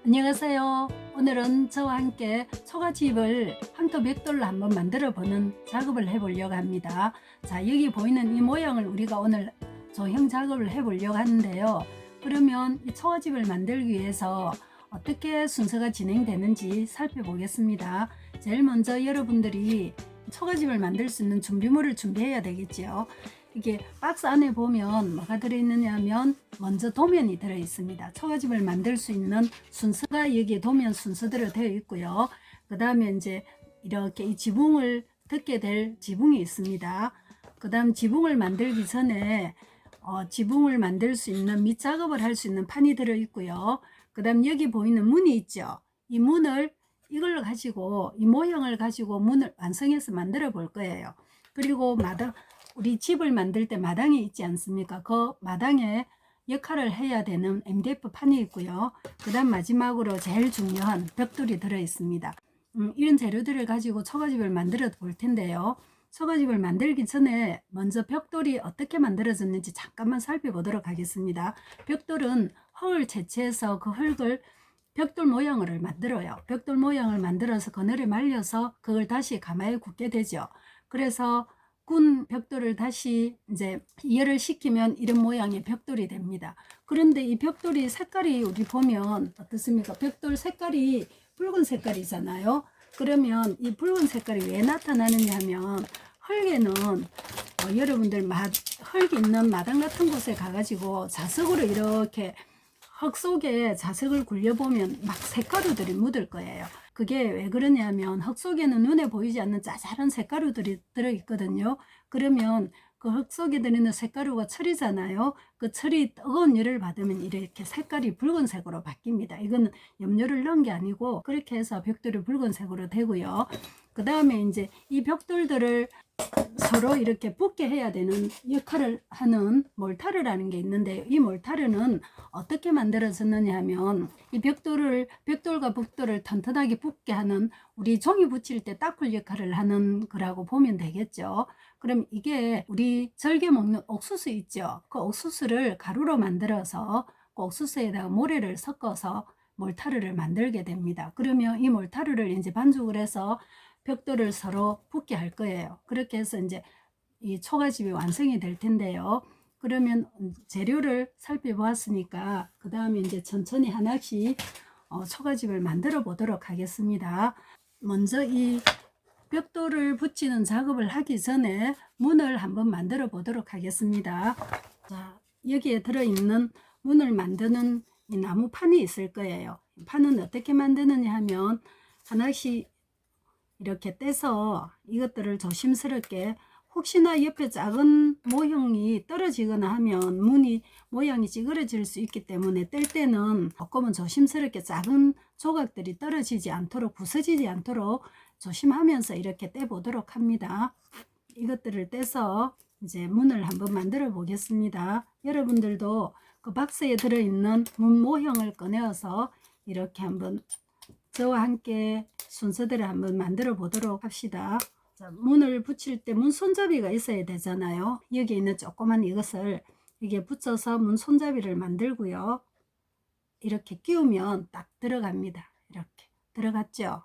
안녕하세요. 오늘은 저와 함께 초가집을 황토 벽돌로 한번 만들어 보는 작업을 해 보려고 합니다. 자, 여기 보이는 이 모양을 우리가 오늘 조형 작업을 해 보려고 하는데요. 그러면 이 초가집을 만들기 위해서 어떻게 순서가 진행되는지 살펴보겠습니다. 제일 먼저 여러분들이 초가집을 만들 수 있는 준비물을 준비해야 되겠죠. 이게 박스 안에 보면 뭐가 들어있느냐 하면 먼저 도면이 들어 있습니다. 초가집을 만들 수 있는 순서가 여기에 도면 순서대로 되어 있고요. 그 다음에 이제 이렇게 이 지붕을 덮게 될 지붕이 있습니다. 그 다음 지붕을 만들기 전에 지붕을 만들 수 있는 밑작업을 할 수 있는 판이 들어 있고요. 그 다음 여기 보이는 문이 있죠. 이 문을 이걸 가지고 이 모형을 가지고 문을 완성해서 만들어 볼 거예요. 그리고 마당, 우리 집을 만들 때 마당이 있지 않습니까? 그 마당에 역할을 해야 되는 MDF 판이 있고요. 그 다음 마지막으로 제일 중요한 벽돌이 들어 있습니다. 이런 재료들을 가지고 초가집을 만들어 볼 텐데요. 초가집을 만들기 전에 먼저 벽돌이 어떻게 만들어졌는지 잠깐만 살펴보도록 하겠습니다. 벽돌은 흙을 채취해서 그 흙을 벽돌 모양을 만들어요. 벽돌 모양을 만들어서 그늘에 말려서 그걸 다시 가마에 굽게 되죠. 그래서 군 벽돌을 다시 이제 열을 식히면 이런 모양의 벽돌이 됩니다. 그런데 이 벽돌이 색깔이 우리 보면 어떻습니까? 벽돌 색깔이 붉은 색깔이잖아요. 그러면 이 붉은 색깔이 왜 나타나느냐 하면 흙에는 여러분들 흙이 있는 마당 같은 곳에 가가지고 자석으로 이렇게 흙 속에 자석을 굴려보면 막 색가루들이 묻을 거예요. 그게 왜 그러냐면 흙 속에는 눈에 보이지 않는 짜잘한 색가루들이 들어있거든요. 그러면 그 흙 속에 들어있는 색가루가 철이잖아요. 그 철이 뜨거운 열을 받으면 이렇게 색깔이 붉은색으로 바뀝니다. 이거는 염료를 넣은 게 아니고 그렇게 해서 벽돌이 붉은색으로 되고요. 그 다음에 이제 이 벽돌들을 서로 이렇게 붙게 해야 되는 역할을 하는 몰타르라는 게 있는데, 이 몰타르는 어떻게 만들어졌느냐 하면 이 벽돌과 벽돌을 튼튼하게 붙게 하는, 우리 종이 붙일 때 따풀 역할을 하는 거라고 보면 되겠죠. 그럼 이게 우리 절개 먹는 옥수수 있죠. 그 옥수수를 가루로 만들어서 그 옥수수에다가 모래를 섞어서 몰타르를 만들게 됩니다. 그러면 이 몰타르를 이제 반죽을 해서 벽돌을 서로 붙게 할 거예요. 그렇게 해서 이제 이 초가집이 완성이 될 텐데요. 그러면 재료를 살펴보았으니까 그 다음에 이제 천천히 하나씩 초가집을 만들어 보도록 하겠습니다. 먼저 이 벽돌을 붙이는 작업을 하기 전에 문을 한번 만들어 보도록 하겠습니다. 자, 여기에 들어있는 문을 만드는 이 나무 판이 있을 거예요. 판은 어떻게 만드느냐 하면 하나씩 이렇게 떼서 이것들을 조심스럽게, 혹시나 옆에 작은 모형이 떨어지거나 하면 문이 모양이 찌그러질 수 있기 때문에 뗄 때는 조금은 조심스럽게 작은 조각들이 떨어지지 않도록, 부서지지 않도록 조심하면서 이렇게 떼 보도록 합니다. 이것들을 떼서 이제 문을 한번 만들어 보겠습니다. 여러분들도 그 박스에 들어있는 문 모형을 꺼내어서 이렇게 한번 저와 함께 순서대로 한번 만들어 보도록 합시다. 자, 문을 붙일 때 문 손잡이가 있어야 되잖아요. 여기 있는 조그만 이것을 이게 붙여서 문 손잡이를 만들고요. 이렇게 끼우면 딱 들어갑니다. 이렇게 들어갔죠.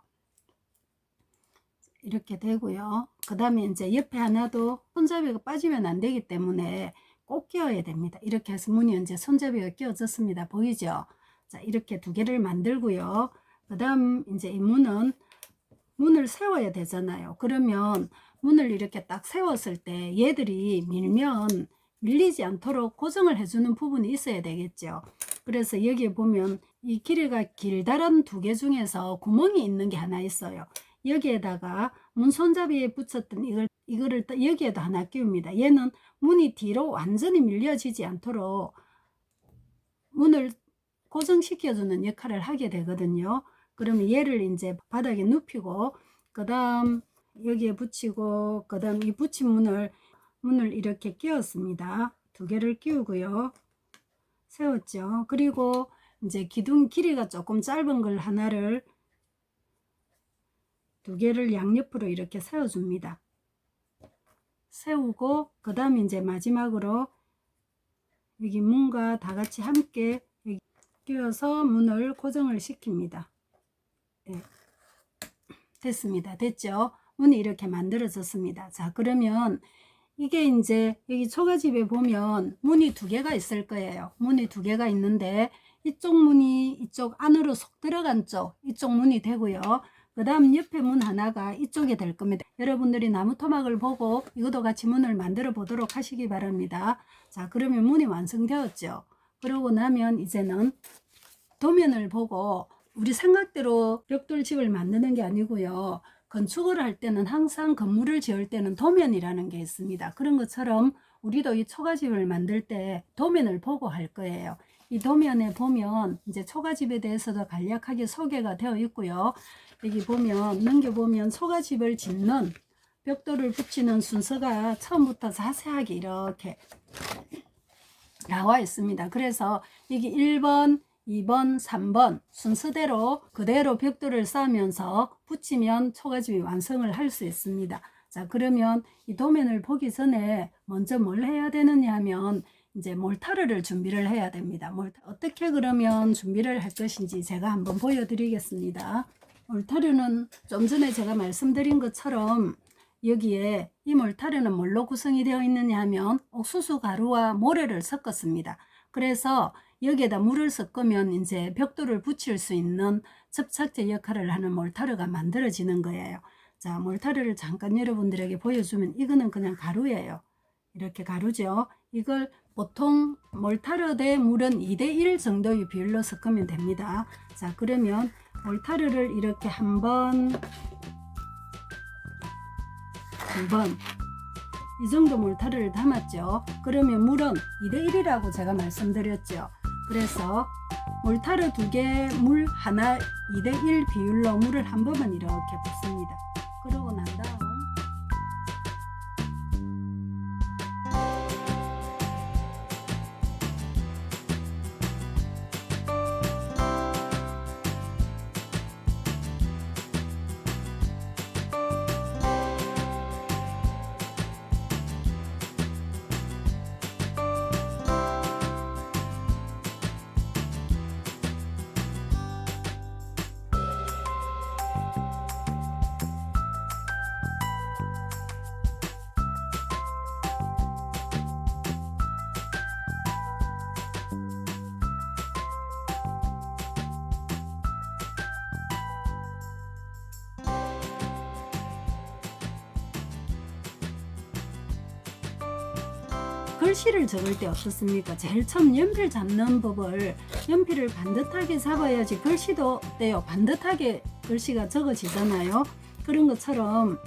이렇게 되고요. 그 다음에 이제 옆에 하나도 손잡이가 빠지면 안 되기 때문에 꼭 끼워야 됩니다. 이렇게 해서 문이 이제 손잡이가 끼워졌습니다. 보이죠? 자, 이렇게 두 개를 만들고요. 그 다음 이제 이 문을 세워야 되잖아요. 그러면 문을 이렇게 딱 세웠을 때 얘들이 밀면 밀리지 않도록 고정을 해주는 부분이 있어야 되겠죠. 그래서 여기에 보면 이 길이가 길다란 두 개 중에서 구멍이 있는 게 하나 있어요. 여기에다가 문 손잡이에 붙였던 이거를 여기에도 하나 끼웁니다. 얘는 문이 뒤로 완전히 밀려지지 않도록 문을 고정시켜주는 역할을 하게 되거든요. 그러면 얘를 이제 바닥에 눕히고, 그 다음 여기에 붙이고, 그 다음 이 붙인 문을 이렇게 끼웠습니다. 두 개를 끼우고요. 세웠죠. 그리고 이제 기둥 길이가 조금 짧은 걸 하나를, 두 개를 양옆으로 이렇게 세워줍니다. 세우고, 그 다음 이제 마지막으로 여기 문과 다 같이 함께 끼워서 문을 고정을 시킵니다. 예. 됐습니다. 됐죠? 문이 이렇게 만들어졌습니다. 자, 그러면 이게 이제 여기 초가집에 보면 문이 두 개가 있을 거예요. 문이 두 개가 있는데 이쪽 문이 이쪽 안으로 속 들어간 쪽 이쪽 문이 되고요. 그 다음 옆에 문 하나가 이쪽에 될 겁니다. 여러분들이 나무 토막을 보고 이것도 같이 문을 만들어 보도록 하시기 바랍니다. 자, 그러면 문이 완성되었죠. 그러고 나면 이제는 도면을 보고 우리 생각대로 벽돌집을 만드는 게 아니고요. 건축을 할 때는 항상 건물을 지을 때는 도면이라는 게 있습니다. 그런 것처럼 우리도 이 초가집을 만들 때 도면을 보고 할 거예요. 이 도면에 보면 이제 초가집에 대해서도 간략하게 소개가 되어 있고요. 여기 보면 넘겨보면 초가집을 짓는 벽돌을 붙이는 순서가 처음부터 자세하게 이렇게 나와 있습니다. 그래서 여기 1번, 2번, 3번 순서대로 그대로 벽돌을 쌓으면서 붙이면 초가집이 완성을 할 수 있습니다. 자, 그러면 이 도면을 보기 전에 먼저 뭘 해야 되느냐 하면 이제 몰타르를 준비를 해야 됩니다. 어떻게 그러면 준비를 할 것인지 제가 한번 보여드리겠습니다. 몰타르는 좀 전에 제가 말씀드린 것처럼 여기에 이 몰타르는 뭘로 구성이 되어 있느냐 하면 옥수수 가루와 모래를 섞었습니다. 그래서 여기에다 물을 섞으면 이제 벽돌을 붙일 수 있는 접착제 역할을 하는 몰타르가 만들어지는 거예요. 자, 몰타르를 잠깐 여러분들에게 보여주면 이거는 그냥 가루예요. 이렇게 가루죠. 이걸 보통 몰타르 대 물은 2대1 정도의 비율로 섞으면 됩니다. 자, 그러면 몰타르를 이렇게 한 번, 두 번, 이 정도 몰타르를 담았죠. 그러면 물은 2대1이라고 제가 말씀드렸죠. 그래서 몰타르 2개, 물 하나 2대1 비율로 물을 한 번만 이렇게 붓습니다. 그러고 난 다음 글씨를 적을 때 어떻습니까? 제일 처음 연필 잡는 법을 연필을 반듯하게 잡아야지 글씨도 어때요? 반듯하게 글씨가 적어지잖아요. 그런 것처럼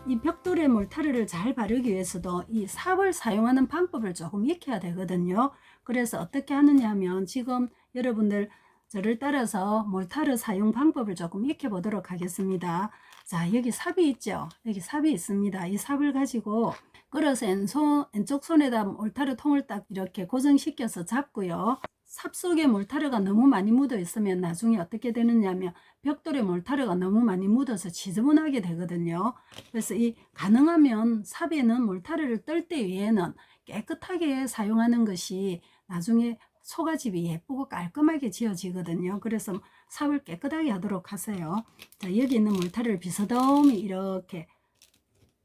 이 벽돌에 몰타르를 잘 바르기 위해서도 이 삽을 사용하는 방법을 조금 익혀야 되거든요. 그래서 어떻게 하느냐 하면 지금 여러분들 저를 따라서 몰타르 사용 방법을 조금 익혀보도록 하겠습니다. 자, 여기 삽이 있죠? 여기 삽이 있습니다. 이 삽을 가지고 끌어서 왼쪽 손에다 몰타르 통을 딱 이렇게 고정시켜서 잡고요. 삽 속에 몰타르가 너무 많이 묻어 있으면 나중에 어떻게 되느냐 하면 벽돌에 몰타르가 너무 많이 묻어서 지저분하게 되거든요. 그래서 가능하면 삽에는 몰타르를 뜰 때 위에는 깨끗하게 사용하는 것이 나중에 초가집이 예쁘고 깔끔하게 지어지거든요. 그래서 삽을 깨끗하게 하도록 하세요. 자, 여기 있는 몰타르를 비스듬히 이렇게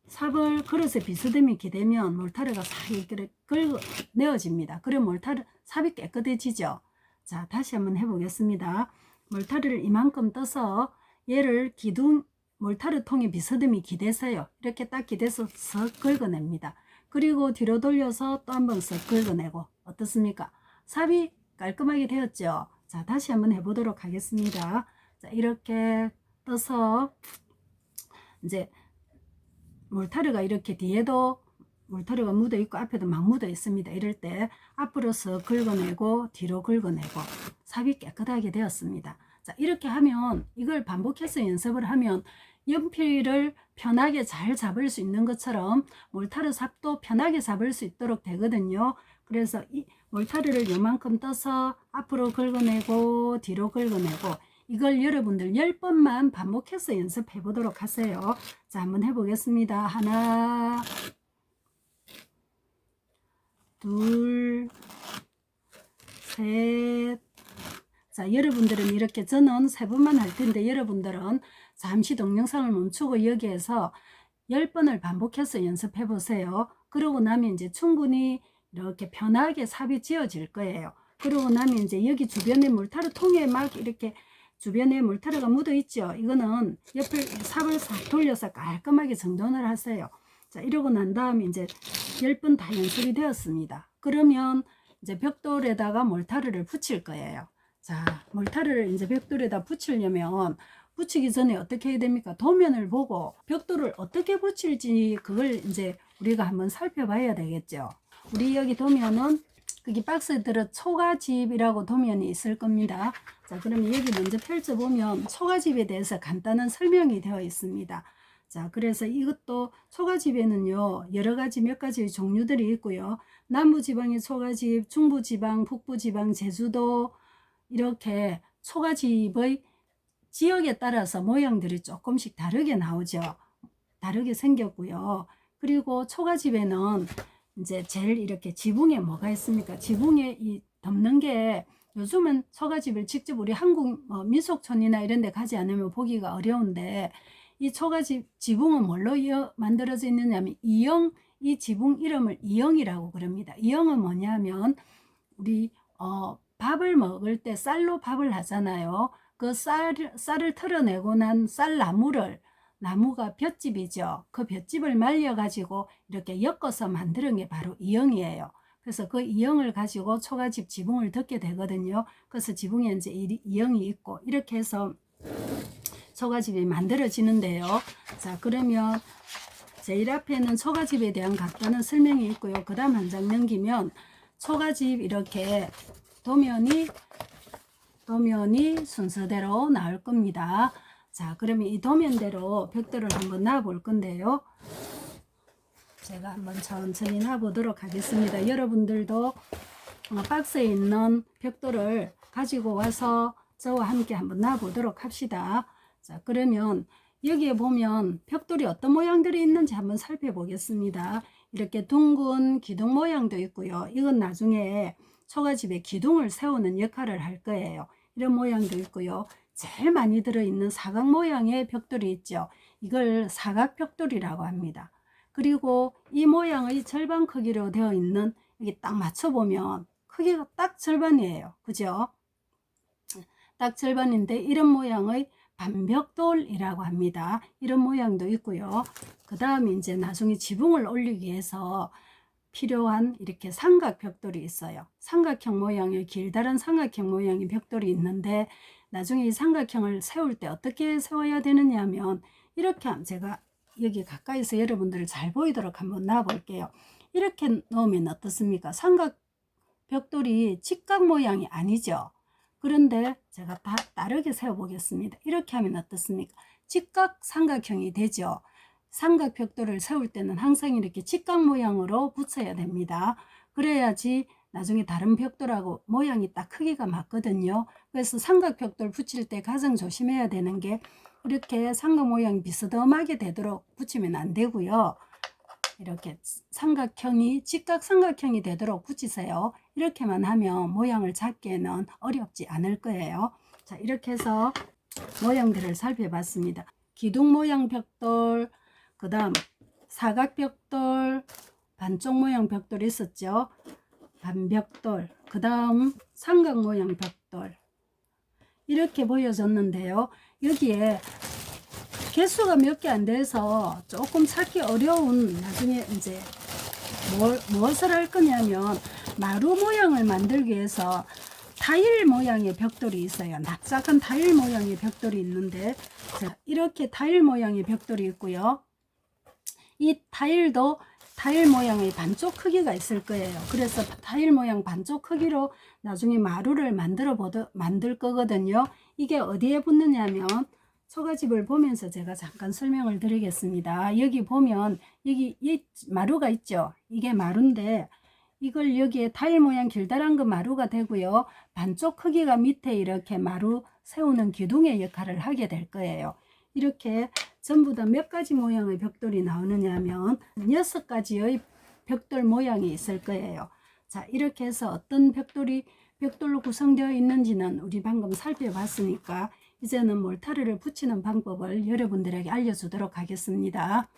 삽을 그릇에 비스듬히 기대면 몰타르가 싹 이렇게 내어집니다. 그럼 삽이 깨끗해지죠. 자, 다시 한번 해보겠습니다. 몰타르를 이만큼 떠서 얘를 몰타르 통에 비스듬히 기대세요. 이렇게 딱 기대서 석 긁어냅니다. 그리고 뒤로 돌려서 또 한번 석 긁어내고 어떻습니까? 삽이 깔끔하게 되었죠. 자, 다시 한번 해보도록 하겠습니다. 자, 이렇게 떠서 이제 몰타르가 이렇게 뒤에도 몰타르가 묻어 있고 앞에도 막 묻어 있습니다. 이럴 때 앞으로서 긁어내고 뒤로 긁어내고 삽이 깨끗하게 되었습니다. 자, 이렇게 하면 이걸 반복해서 연습을 하면 연필을 편하게 잘 잡을 수 있는 것처럼 몰타르 삽도 편하게 잡을 수 있도록 되거든요. 그래서 이 몰타르를 요만큼 떠서 앞으로 긁어내고 뒤로 긁어내고 이걸 여러분들 10번만 반복해서 연습해 보도록 하세요. 자, 한번 해보겠습니다. 하나, 둘, 셋, 자, 여러분들은 이렇게 저는 3번만 할 텐데 여러분들은 잠시 동영상을 멈추고 여기에서 10번을 반복해서 연습해 보세요. 그러고 나면 이제 충분히 이렇게 편하게 삽이 지어질 거예요. 그러고 나면 이제 여기 주변에 몰타르 통에 막 이렇게 주변에 몰타르가 묻어 있죠. 이거는 옆에 삽을 싹 돌려서 깔끔하게 정돈을 하세요. 자, 이러고 난 다음에 이제 10번 다 연습이 되었습니다. 그러면 이제 벽돌에다가 몰타르를 붙일 거예요. 자, 몰타르를 이제 벽돌에다 붙이려면 붙이기 전에 어떻게 해야 됩니까? 도면을 보고 벽돌을 어떻게 붙일지 그걸 이제 우리가 한번 살펴봐야 되겠죠. 우리 여기 도면은 거기 박스에 들어 초가집이라고 도면이 있을 겁니다. 자, 그러면 여기 먼저 펼쳐보면 초가집에 대해서 간단한 설명이 되어 있습니다. 자, 그래서 이것도 초가집에는요, 여러 가지 몇 가지 종류들이 있고요. 남부지방의 초가집, 중부지방, 북부지방, 제주도, 이렇게 초가집의 지역에 따라서 모양들이 조금씩 다르게 나오죠. 다르게 생겼고요. 그리고 초가집에는 이제 제일 이렇게 지붕에 뭐가 있습니까? 지붕에 이 덮는 게 요즘은 초가집을 직접 우리 한국 민속촌이나 이런 데 가지 않으면 보기가 어려운데 이 초가집 지붕은 뭘로 만들어져 있느냐면 이영, 이 지붕 이름을 이영이라고 그럽니다. 이영은 뭐냐면 우리 밥을 먹을 때 쌀로 밥을 하잖아요. 그 쌀을 털어내고 난 쌀나무를, 나무가 볏짚이죠. 그 볏짚을 말려가지고 이렇게 엮어서 만드는 게 바로 이영이에요. 그래서 그 이영을 가지고 초가집 지붕을 덮게 되거든요. 그래서 지붕에 이제 이영이 있고 이렇게 해서 초가집이 만들어지는데요. 자, 그러면 제일 앞에는 초가집에 대한 간단한 설명이 있고요. 그 다음 한 장 넘기면 초가집 이렇게 도면이 순서대로 나올 겁니다. 자, 그러면 이 도면대로 벽돌을 한번 놔 볼 건데요. 제가 한번 천천히 놔 보도록 하겠습니다. 여러분들도 박스에 있는 벽돌을 가지고 와서 저와 함께 한번 놔 보도록 합시다. 자, 그러면 여기에 보면 벽돌이 어떤 모양들이 있는지 한번 살펴보겠습니다. 이렇게 둥근 기둥 모양도 있고요. 이건 나중에 초가집에 기둥을 세우는 역할을 할 거예요. 이런 모양도 있고요. 제일 많이 들어있는 사각 모양의 벽돌이 있죠. 이걸 사각 벽돌이라고 합니다. 그리고 이 모양의 절반 크기로 되어 있는, 여기 딱 맞춰보면 크기가 딱 절반이에요. 그죠? 딱 절반인데 이런 모양의 반벽돌이라고 합니다. 이런 모양도 있고요. 그 다음에 이제 나중에 지붕을 올리기 위해서 필요한 이렇게 삼각 벽돌이 있어요. 삼각형 모양의 길다란 삼각형 모양의 벽돌이 있는데 나중에 이 삼각형을 세울 때 어떻게 세워야 되느냐 하면 이렇게 제가 여기 가까이서 여러분들을 잘 보이도록 한번 놔 볼게요. 이렇게 놓으면 어떻습니까? 삼각 벽돌이 직각 모양이 아니죠. 그런데 제가 다르게 세워 보겠습니다. 이렇게 하면 어떻습니까? 직각 삼각형이 되죠. 삼각 벽돌을 세울 때는 항상 이렇게 직각 모양으로 붙여야 됩니다. 그래야지 나중에 다른 벽돌하고 모양이 딱 크기가 맞거든요. 그래서 삼각 벽돌 붙일 때 가장 조심해야 되는 게 이렇게 삼각 모양이 비스듬하게 되도록 붙이면 안 되고요. 이렇게 삼각형이 직각 삼각형이 되도록 붙이세요. 이렇게만 하면 모양을 잡기에는 어렵지 않을 거예요. 자, 이렇게 해서 모양들을 살펴봤습니다. 기둥 모양 벽돌, 그 다음 사각 벽돌, 반쪽 모양 벽돌 있었죠. 반벽돌, 그 다음 삼각 모양 벽돌, 이렇게 보여졌는데요. 여기에 개수가 몇 개 안 돼서 조금 찾기 어려운, 나중에 이제 무엇을 할 거냐면 마루 모양을 만들기 위해서 타일 모양의 벽돌이 있어요. 납작한 타일 모양의 벽돌이 있는데, 자, 이렇게 타일 모양의 벽돌이 있고요. 이 타일도 타일 모양의 반쪽 크기가 있을 거예요. 그래서 타일 모양 반쪽 크기로 나중에 마루를 만들 거거든요. 이게 어디에 붙느냐면 초가집을 보면서 제가 잠깐 설명을 드리겠습니다. 여기 보면 여기 이 마루가 있죠. 이게 마루인데 이걸 여기에 타일 모양 길다란 거 마루가 되고요. 반쪽 크기가 밑에 이렇게 마루 세우는 기둥의 역할을 하게 될 거예요. 이렇게 전부 다 몇 가지 모양의 벽돌이 나오느냐 하면 6가지의 벽돌 모양이 있을 거예요. 자, 이렇게 해서 어떤 벽돌이 벽돌로 구성되어 있는지는 우리 방금 살펴봤으니까 이제는 몰타르를 붙이는 방법을 여러분들에게 알려주도록 하겠습니다.